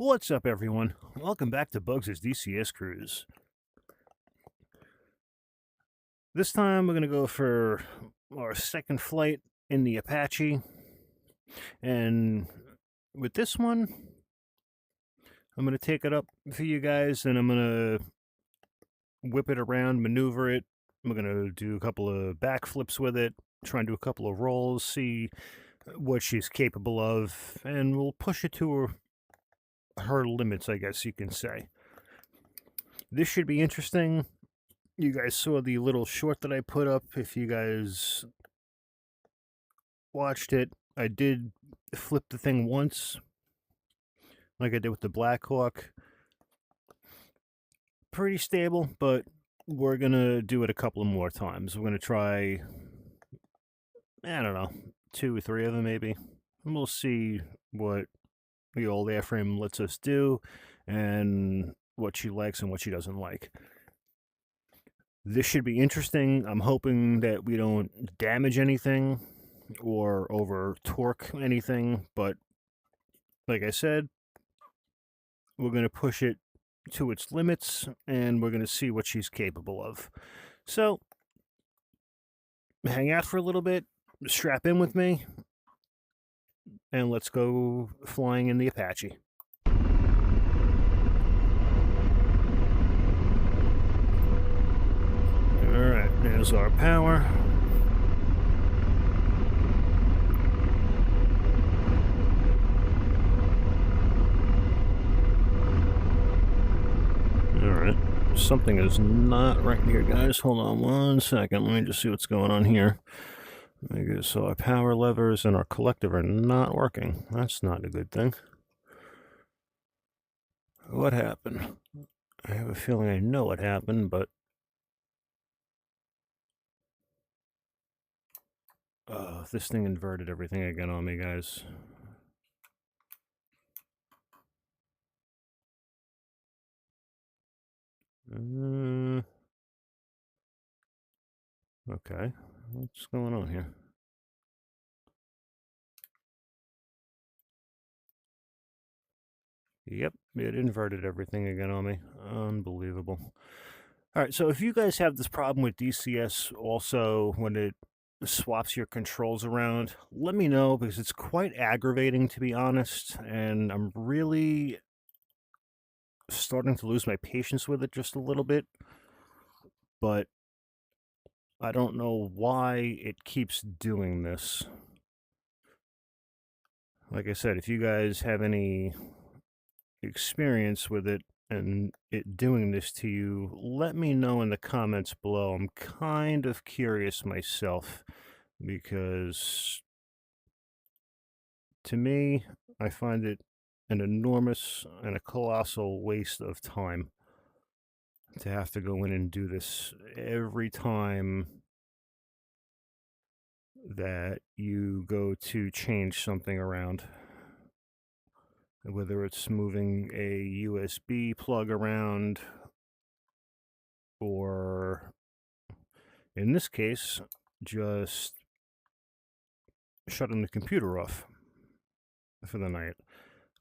What's up, everyone? Welcome back to Bugs' DCS Cruise. This time we're going to go for our second flight in the Apache. And with this one, I'm going to take it up for you guys and I'm going to whip it around, maneuver it. I'm going to do a couple of backflips with it, try and do a couple of rolls, see what she's capable of, and we'll push it to her limits, I guess you can say. This should be interesting. You guys saw the little short that I put up. If you guys watched it, I did flip the thing once, like I did with the Black Hawk. Pretty stable, but we're going to do it a couple of more times. We're going to try, I don't know, 2 or 3 of them maybe. And we'll see what the old airframe lets us do and what she likes and what she doesn't like. This should be interesting. I'm hoping that we don't damage anything or over torque anything, but like I said, we're going to push it to its limits and we're going to see what she's capable of. So hang out for a little bit, strap in with me, and let's go flying in the Apache. Alright, there's our power. Alright, something is not right here, guys. Hold on 1 second. Let me just see what's going on here. So our power levers and our collective are not working. That's not a good thing. What happened? I have a feeling I know what happened, but this thing inverted everything again on me, guys. Okay, what's going on here? Yep, it inverted everything again on me. Unbelievable. All right, so if you guys have this problem with DCS also when it swaps your controls around, let me know, because it's quite aggravating, to be honest, and I'm really starting to lose my patience with it just a little bit, but I don't know why it keeps doing this. Like I said, if you guys have any experience with it and it doing this to you, let me know in the comments below. I'm kind of curious myself, because to me, I find it an enormous and a colossal waste of time to have to go in and do this every time that you go to change something around. Whether it's moving a USB plug around, or in this case, just shutting the computer off for the night.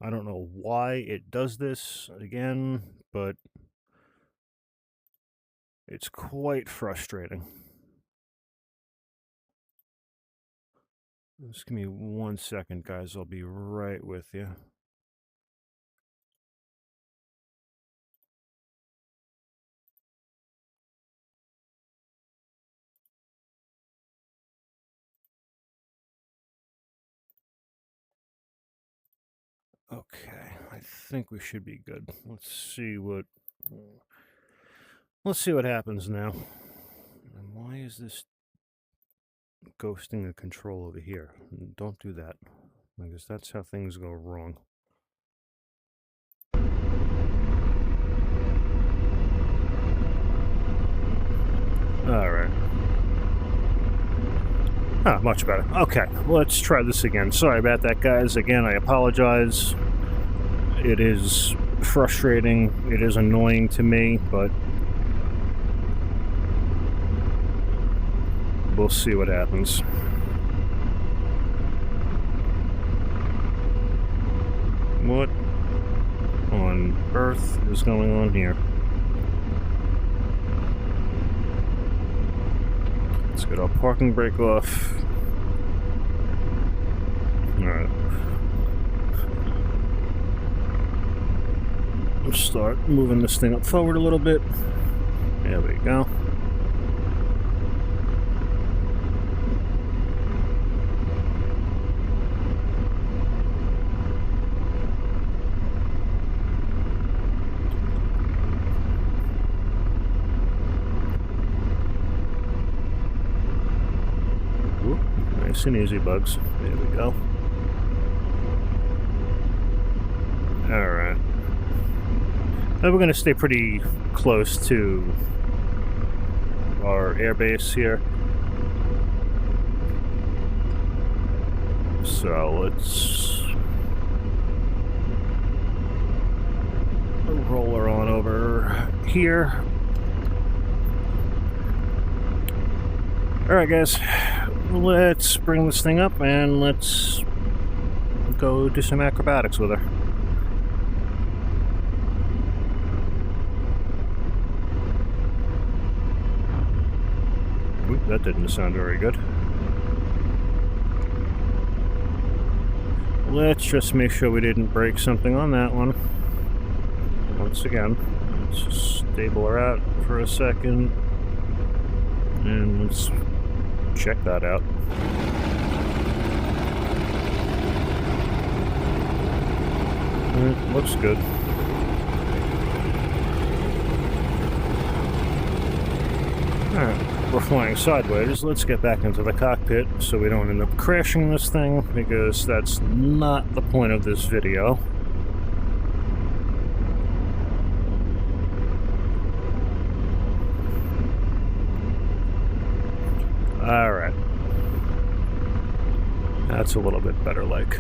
I don't know why it does this again, but it's quite frustrating. Just give me 1 second, guys. I'll be right with you. Okay, I think we should be good. Let's see what happens now. And why is this ghosting the control over here? Don't do that, because that's how things go wrong. Alright. Ah, much better. Okay, let's try this again. Sorry about that, guys. Again, I apologize. It is frustrating. It is annoying to me, but we'll see what happens. What on earth is going on here? Let's get our parking brake off. Alright. Let's start moving this thing up forward a little bit. There we go. Whoop, nice and easy, bugs. There we go. Alright. Now we're going to stay pretty close to our airbase here. So let's roll her on over here. Alright guys, let's bring this thing up and let's go do some acrobatics with her. Oop, that didn't sound very good. Let's just make sure we didn't break something on that one. Once again, let's just stable her out for a second. And let's check that out. It looks good. Alright. We're flying sideways. Let's get back into the cockpit so we don't end up crashing this thing, because that's not the point of this video. Alright. That's a little bit better like.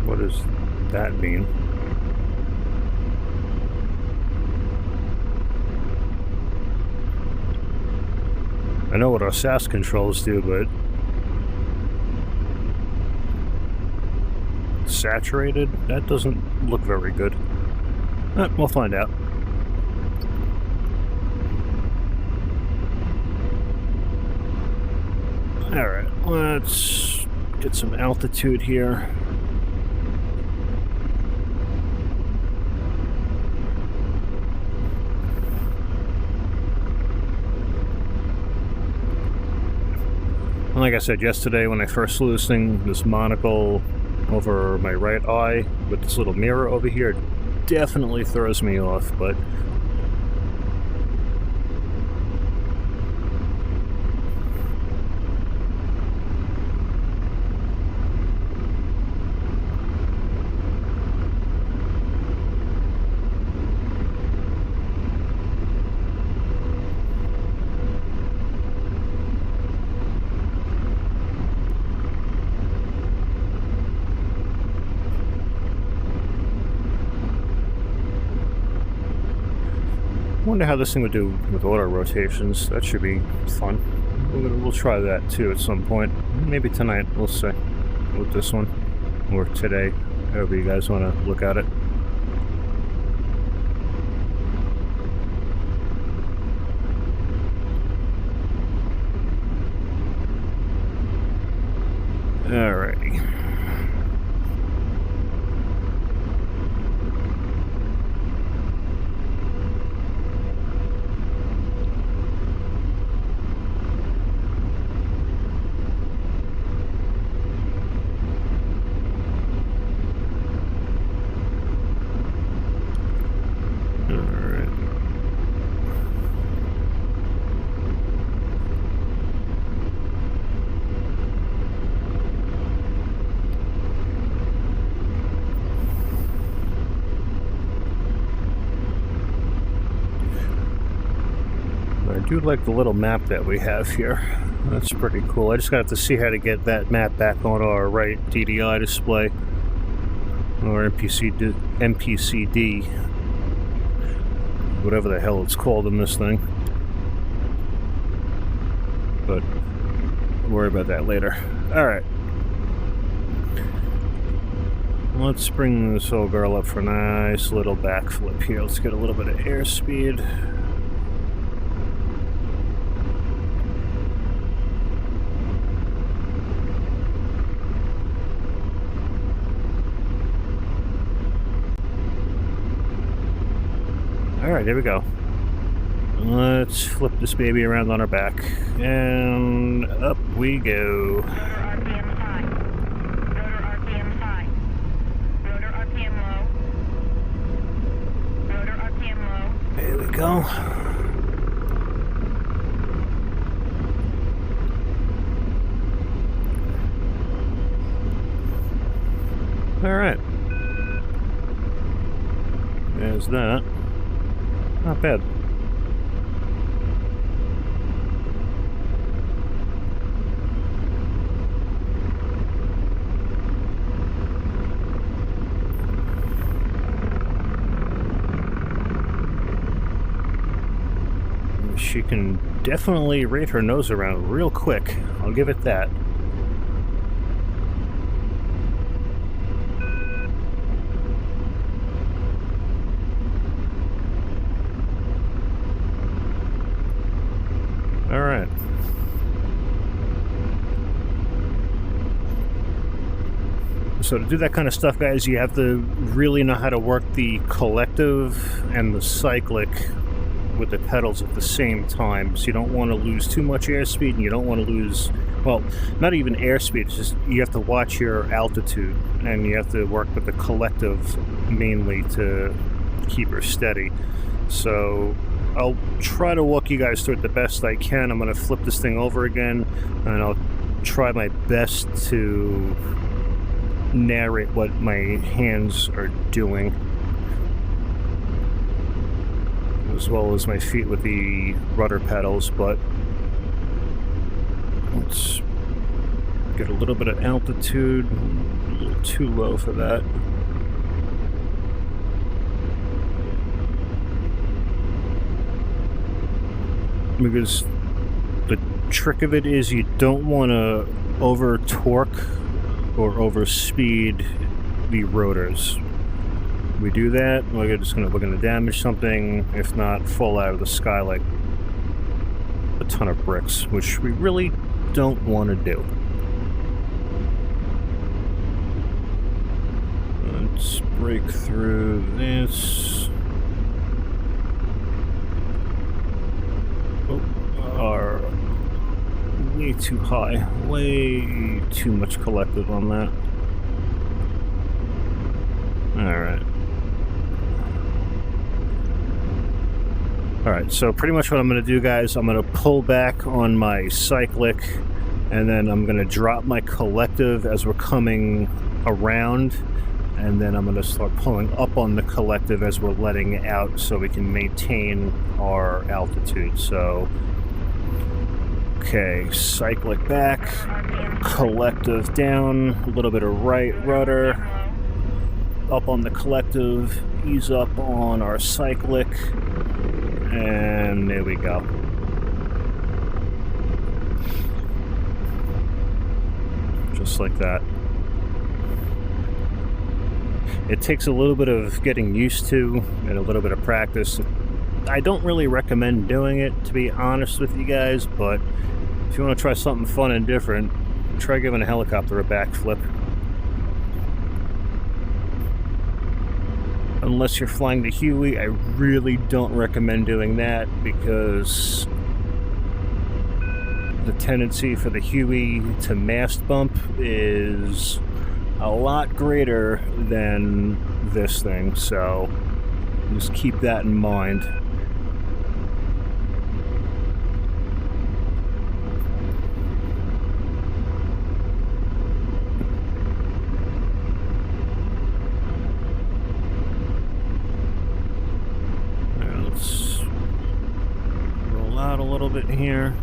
What does that mean? I know what our SAS controls do, but saturated? That doesn't look very good. We'll find out. Alright, let's get some altitude here. Like I said yesterday, when I first flew this thing, this monocle over my right eye with this little mirror over here definitely throws me off, but I wonder how this thing would do with auto rotations. That should be fun. We'll try that too at some point. Maybe tonight, we'll see, with this one. Or today, however you guys want to look at it. Alrighty. I do like the little map that we have here. That's pretty cool. I just got to see how to get that map back on our right DDI display, or MPCD. whatever the hell it's called in this thing. But we'll worry about that later. Alright. Let's bring this old girl up for a nice little backflip here. Let's get a little bit of airspeed. Alright, here we go. Let's flip this baby around on our back. And up we go. There we go. Alright. There's that. Not bad. She can definitely rate her nose around real quick. I'll give it that. All right. So to do that kind of stuff, guys, you have to really know how to work the collective and the cyclic with the pedals at the same time. So you don't want to lose too much airspeed, and you don't want to lose, well, not even airspeed, it's just you have to watch your altitude, and you have to work with the collective mainly to keep her steady. So I'll try to walk you guys through it the best I can. I'm going to flip this thing over again, and I'll try my best to narrate what my hands are doing, as well as my feet with the rudder pedals. But let's get a little bit of altitude. A little too low for that. Because the trick of it is you don't want to over torque or over speed the rotors. We do that, we're gonna damage something, if not fall out of the sky like a ton of bricks, which we really don't want to do. Let's break through this. Oh, are way too high, way too much collective on that. Alright. Alright, so pretty much what I'm going to do, guys, I'm going to pull back on my cyclic, and then I'm going to drop my collective as we're coming around, and then I'm going to start pulling up on the collective as we're letting out so we can maintain our altitude. So, okay, cyclic back, collective down, a little bit of right rudder, up on the collective, ease up on our cyclic, and there we go. Just like that. It takes a little bit of getting used to and a little bit of practice. I don't really recommend doing it, to be honest with you guys, but if you want to try something fun and different, try giving a helicopter a backflip. Unless you're flying the Huey, I really don't recommend doing that, because the tendency for the Huey to mast bump is a lot greater than this thing, so just keep that in mind. Let's roll out a little bit here.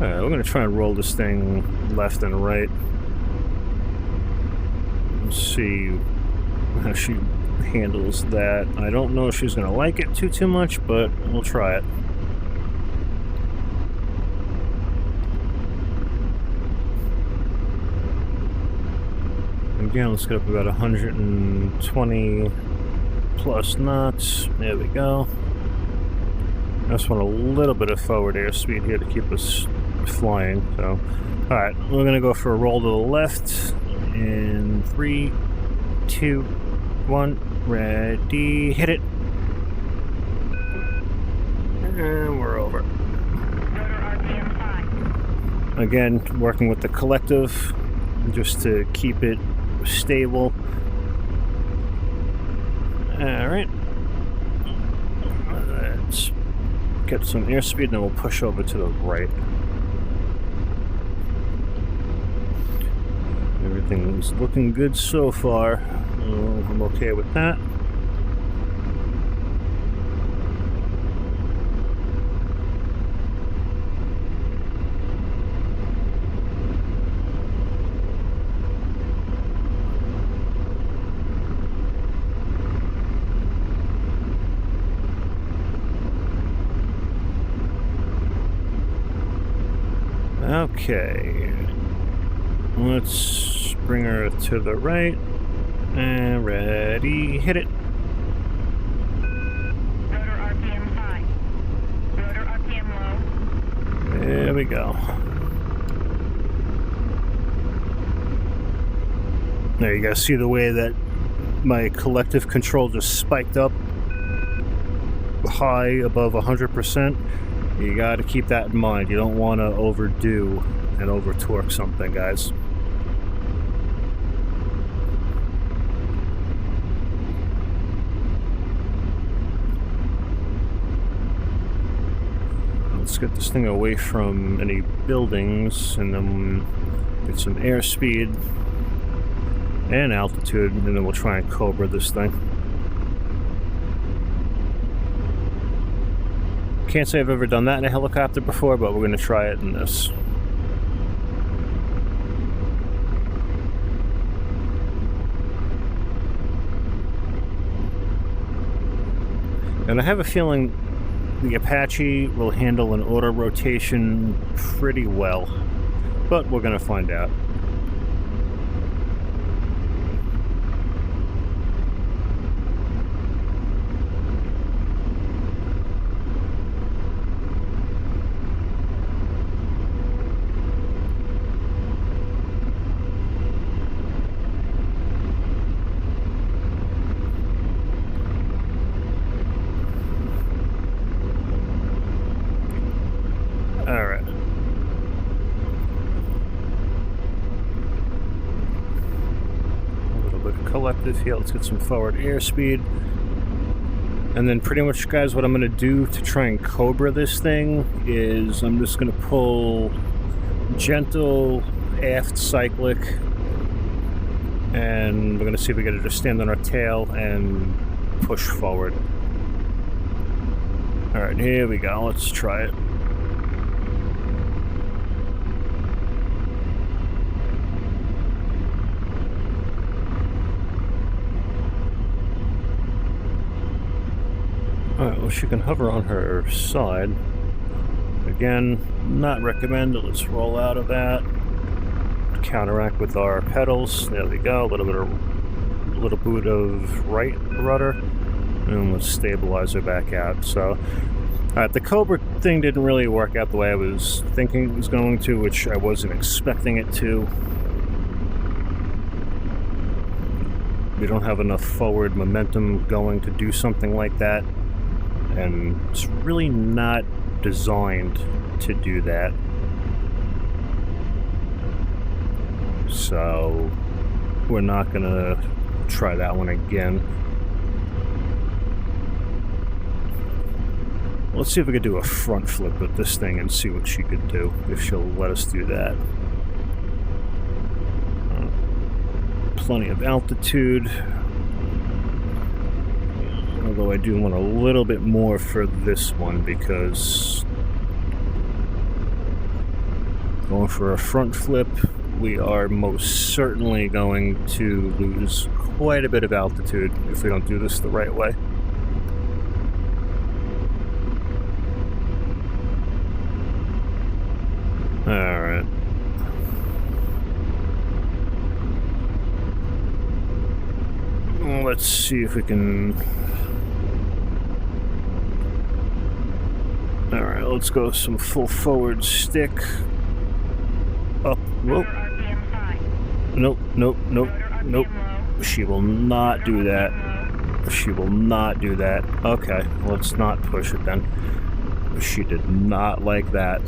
Alright, we're going to try and roll this thing left and right. Let's see how she handles that. I don't know if she's going to like it too much, but we'll try it. Again, let's get up about 120 plus knots. There we go. I just want a little bit of forward airspeed here to keep us flying. So, all right, we're gonna go for a roll to the left in 3, 2, 1. Ready, hit it. And we're over. Again, working with the collective just to keep it stable. All right, let's get some airspeed and then we'll push over to the right. Everything's looking good so far. I'm okay with that. Okay, let's bring her to the right, and ready, hit it. Rotor RPM high. Rotor RPM low. There we go. There, you guys see the way that my collective control just spiked up high above 100%. You got to keep that in mind. You don't want to overdo and over torque something, guys. Let's get this thing away from any buildings and then get some airspeed and altitude, and then we'll try and cobra this thing. Can't say I've ever done that in a helicopter before, but we're going to try it in this. And I have a feeling the Apache will handle an auto rotation pretty well, but we're going to find out. Alright. A little bit of collective here. Let's get some forward airspeed. And then pretty much, guys, what I'm going to do to try and cobra this thing is I'm just going to pull gentle aft cyclic. And we're going to see if we get to just stand on our tail and push forward. Alright, here we go. Let's try it. Alright, well, she can hover on her side. Again, not recommended. Let's roll out of that. Counteract with our pedals. There we go. A little boot of right rudder. And let's stabilize her back out. So, the Cobra thing didn't really work out the way I was thinking it was going to, which I wasn't expecting it to. We don't have enough forward momentum going to do something like that. And it's really not designed to do that. So we're not gonna try that one again. Let's see if we could do a front flip with this thing and see what she could do, if she'll let us do that. Plenty of altitude. Although I do want a little bit more for this one, because going for a front flip we are most certainly going to lose quite a bit of altitude if we don't do this the right way. Alright. Let's see if we can... Alright, let's go some full forward stick. Up. Whoa. Nope, nope, nope, nope. She will not do that. She will not do that. Okay, let's not push it then. She did not like that.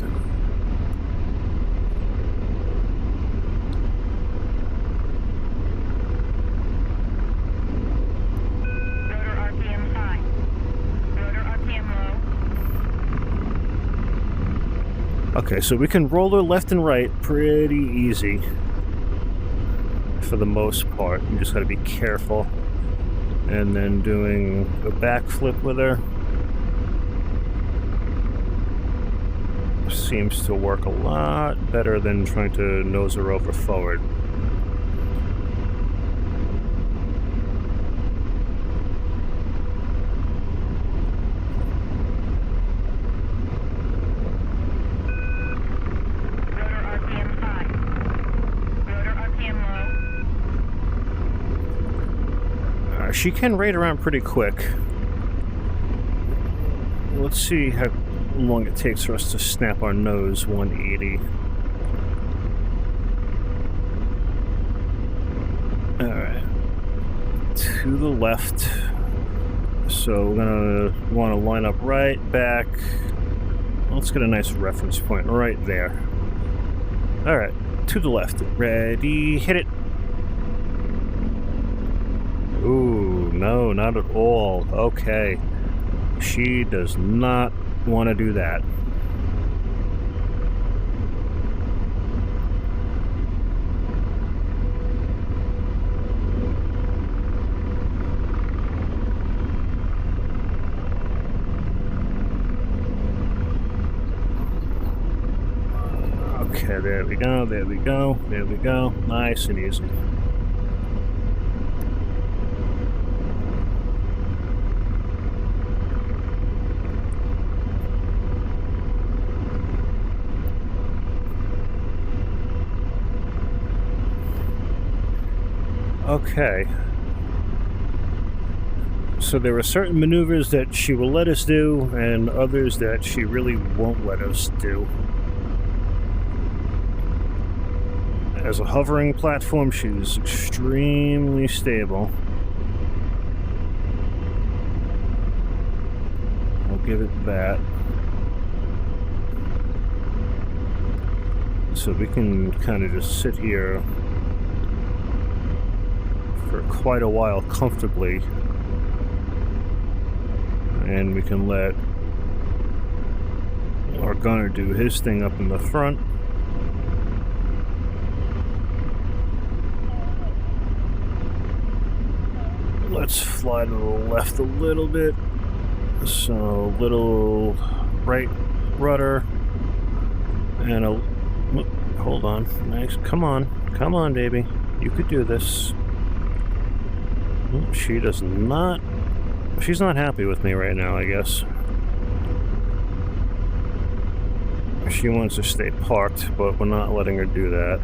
Okay, so we can roll her left and right pretty easy for the most part. You just gotta be careful. And then doing a backflip with her seems to work a lot better than trying to nose her over forward. She can rate around pretty quick. Let's see how long it takes for us to snap our nose 180. Alright. To the left. So we're gonna want to line up right back. Let's get a nice reference point right there. Alright. To the left. Ready, hit it. Ooh, no, not at all. Okay. She does not want to do that. Okay, there we go, there we go, there we go. Nice and easy. Okay. So there are certain maneuvers that she will let us do, and others that she really won't let us do. As a hovering platform, she's extremely stable. I'll give it that. So we can kind of just sit here for quite a while comfortably, and we can let our gunner do his thing up in the front. Let's fly to the left a little bit, so little right rudder and a hold on, nice, come on baby, you could do this. She does not... She's not happy with me right now, I guess. She wants to stay parked, but we're not letting her do that.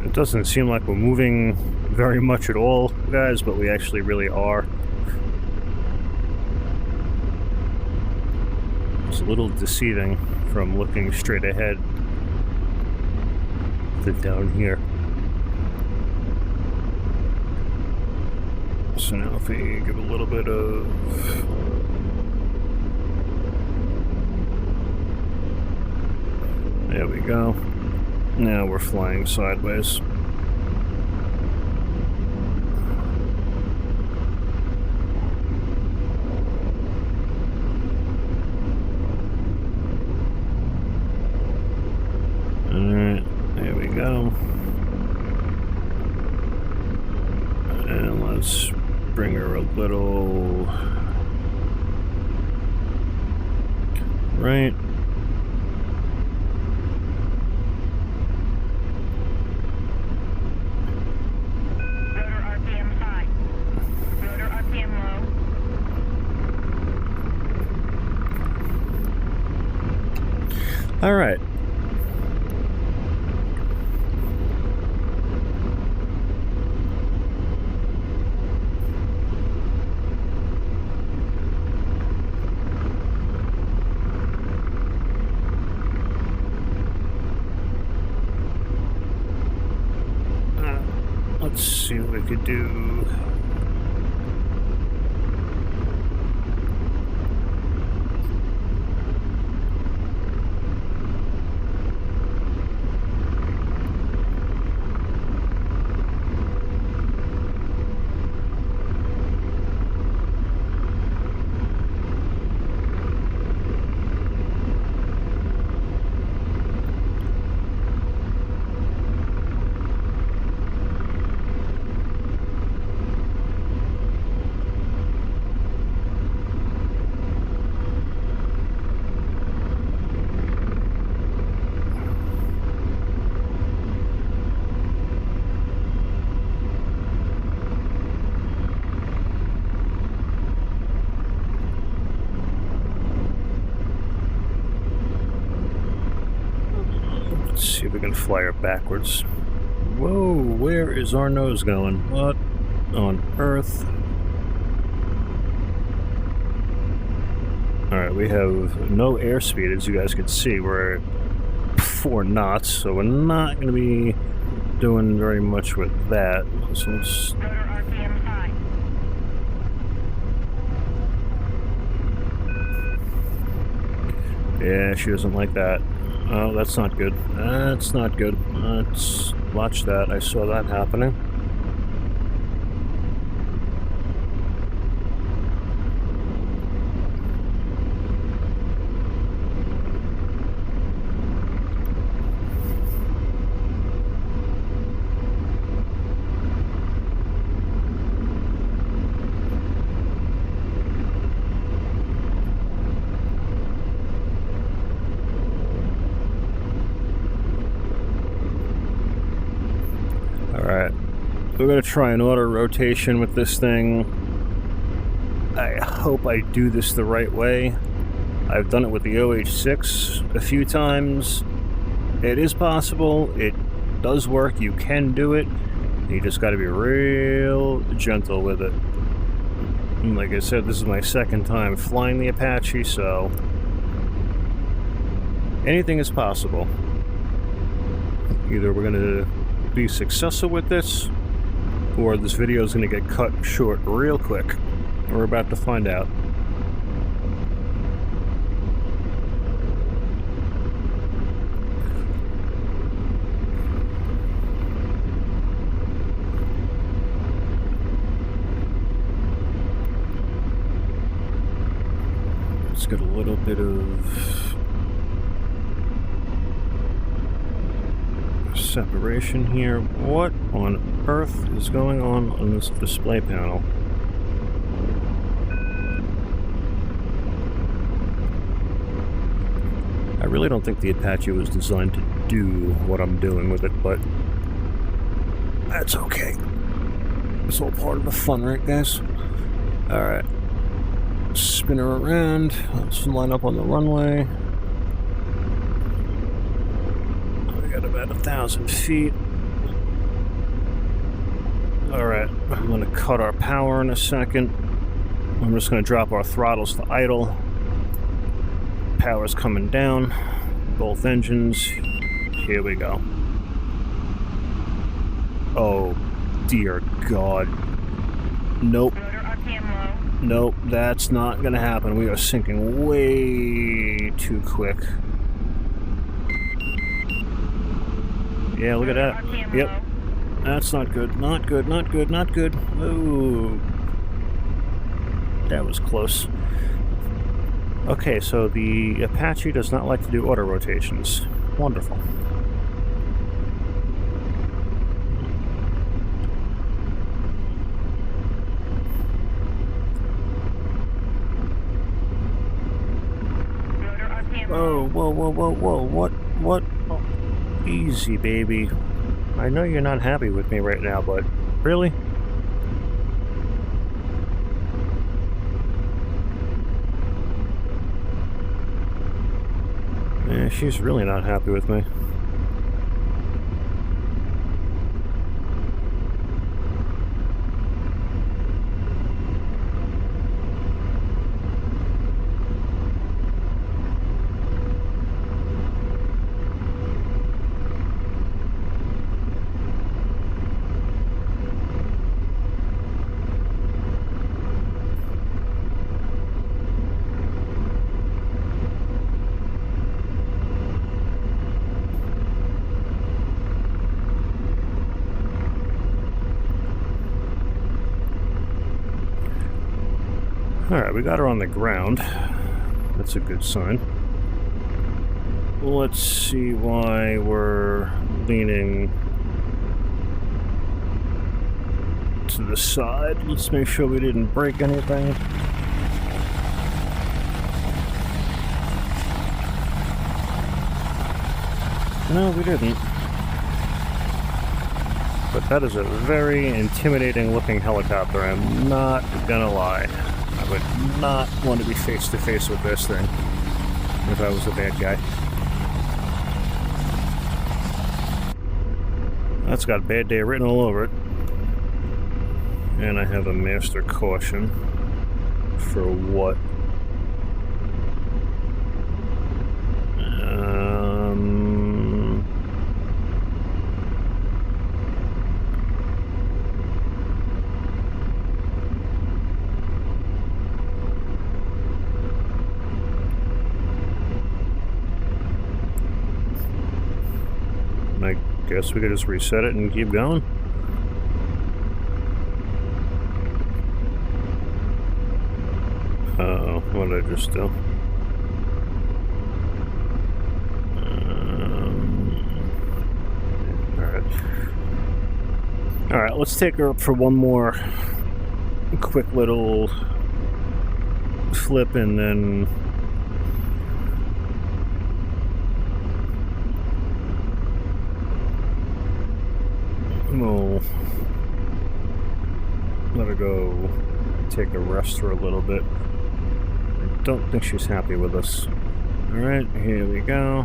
It doesn't seem like we're moving very much at all, guys, but we actually really are. So little deceiving from looking straight ahead to down here. So now if we give a little bit of... There we go. Now we're flying sideways. Alright, there we go. And let's bring her a little right. Rotor RPM high. Rotor RPM low. All right. Let's see what we could do. Let's see if we can fly her backwards. Whoa, where is our nose going? What on earth? Alright, we have no airspeed, as you guys can see. We're at 4 knots, so we're not going to be doing very much with that. So let's... Rotor RPM high. Yeah, she doesn't like that. Oh, that's not good. That's not good. Let's watch that. I saw that happening. Alright, we're going to try an auto rotation with this thing. I hope I do this the right way. I've done it with the AH-64 a few times. It is possible, it does work, you can do it. You just got to be real gentle with it. And like I said, this is my second time flying the Apache, so anything is possible. Either we're going to be successful with this, or this video is going to get cut short real quick. We're about to find out. Let's get a little bit of separation here. What on earth is going on this display panel? I really don't think the Apache was designed to do what I'm doing with it, but that's okay. It's all part of the fun, right, guys? Alright. Spin her around. Let's line up on the runway. About 1,000 feet. Alright, I'm going to cut our power in a second. I'm just going to drop our throttles to idle. Power's coming down. Both engines. Here we go. Oh, dear God. Nope. Rotor RPM low. Nope, that's not gonna happen. We are sinking way too quick. Yeah, look at Rotor that. RPM Yep. low. That's not good. Not good, not good, not good. Ooh. That was close. Okay, so the Apache does not like to do auto rotations. Wonderful. Rotor RPM Whoa, low. whoa, whoa, whoa, whoa. What? Oh, easy, baby. I know you're not happy with me right now, but really? Yeah, she's really not happy with me. Alright, we got her on the ground. That's a good sign. Let's see why we're leaning to the side. Let's make sure we didn't break anything. No, we didn't. But that is a very intimidating looking helicopter, I'm not gonna lie. I would not want to be face to face with this thing if I was a bad guy. That's got bad day written all over it. And I have a master caution for what? I guess we could just reset it and keep going. Uh-oh, what did I just do? Alright. Alright, let's take her up for one more quick little flip and then we'll let her go take a rest for a little bit. I don't think she's happy with us. Alright, here we go.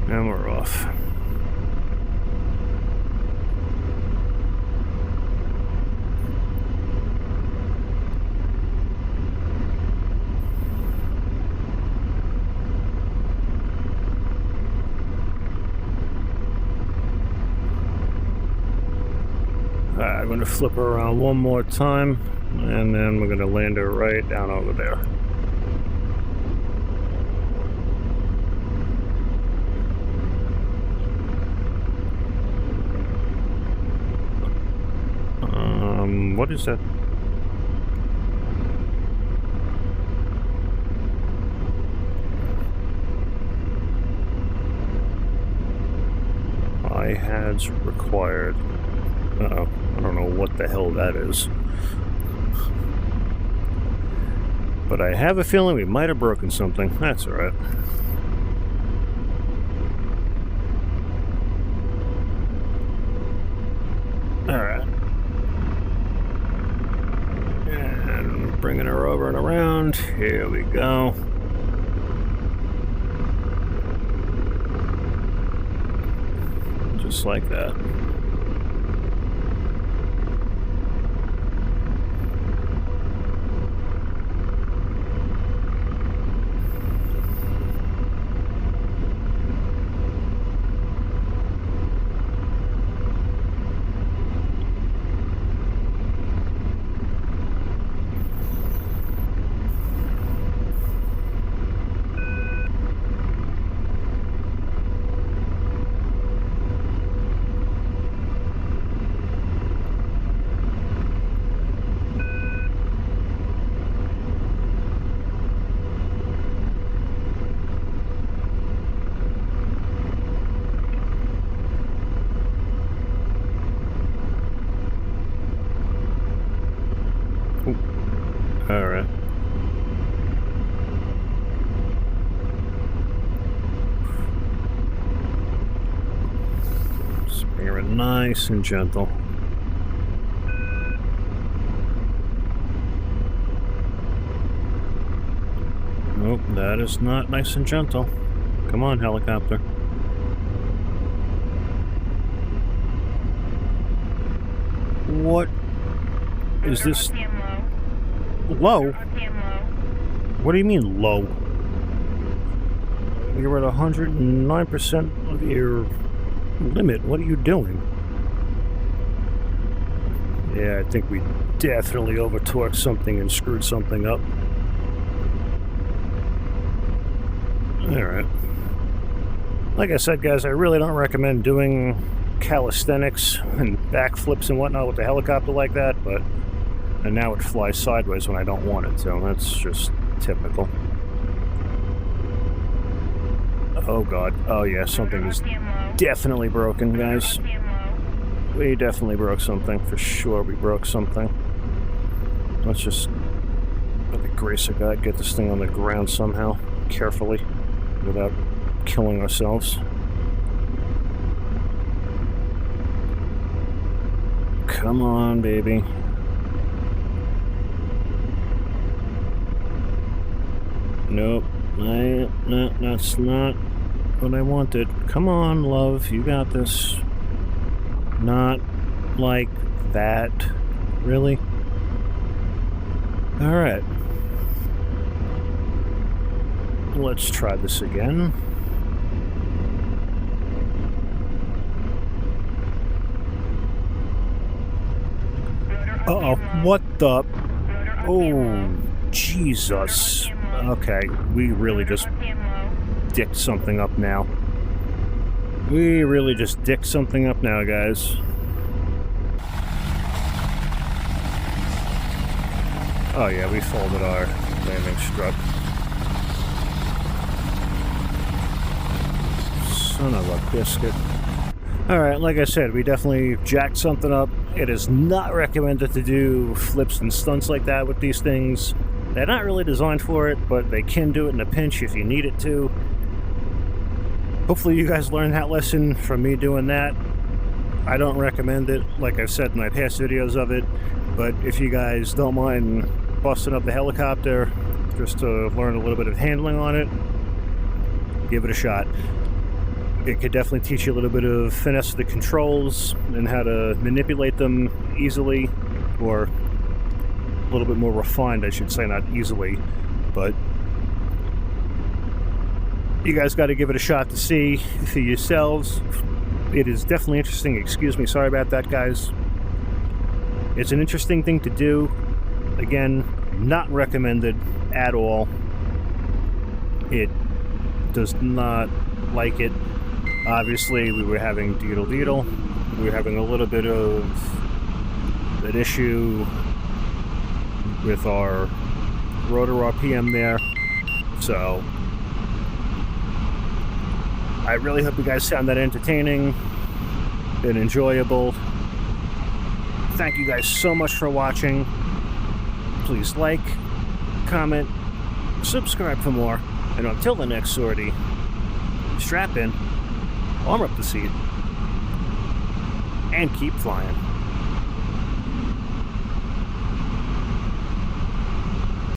And we're off. I'm going to flip her around one more time, and then we're going to land her right down over there. What is that? IHADS required. Uh-oh. I don't know what the hell that is. But I have a feeling we might have broken something. That's alright. Alright. And bringing her over and around. Here we go. Just like that. All right. Just bring her in nice and gentle. Nope, that is not nice and gentle. Come on, helicopter. What is this? RPM Low? RPM low. What do you mean low? You're at 109% of your limit. What are you doing? Yeah, I think we definitely over-torqued something and screwed something up. Alright. Like I said, guys, I really don't recommend doing calisthenics and backflips and whatnot with the helicopter like that, but... And now it flies sideways when I don't want it, so that's just typical. Oh god. Oh yeah, something is definitely broken, guys. We definitely broke something. For sure we broke something. Let's just, by the grace of God, get this thing on the ground somehow, carefully, without killing ourselves. Come on, baby. Nope. No, that's not what I wanted. Come on, love. You got this. Not like that. Really? Alright. Let's try this again. Uh-oh. What the... Oh, Jesus. Okay, we really just dicked something up now. We really just dicked something up now, guys. Oh yeah, we folded our landing strut. Son of a biscuit. Alright, like I said, we definitely jacked something up. It is not recommended to do flips and stunts like that with these things. They're not really designed for it, but they can do it in a pinch if you need it to. Hopefully you guys learned that lesson from me doing that. I don't recommend it, like I've said in my past videos of it, but if you guys don't mind busting up the helicopter just to learn a little bit of handling on it, give it a shot. It could definitely teach you a little bit of finesse of the controls and how to manipulate them easily, or a little bit more refined, I should say, not easily, but you guys got to give it a shot to see for yourselves. It is definitely interesting. Excuse me, sorry about that, guys. It's an interesting thing to do. Again, not recommended at all. It does not like it. Obviously, we were having deedle. We were having a little bit of an issue with our rotor RPM there, so I really hope you guys found that entertaining and enjoyable. Thank you guys so much for watching. Please like, comment, subscribe for more, and until the next sortie, strap in, arm up the seat, and keep flying.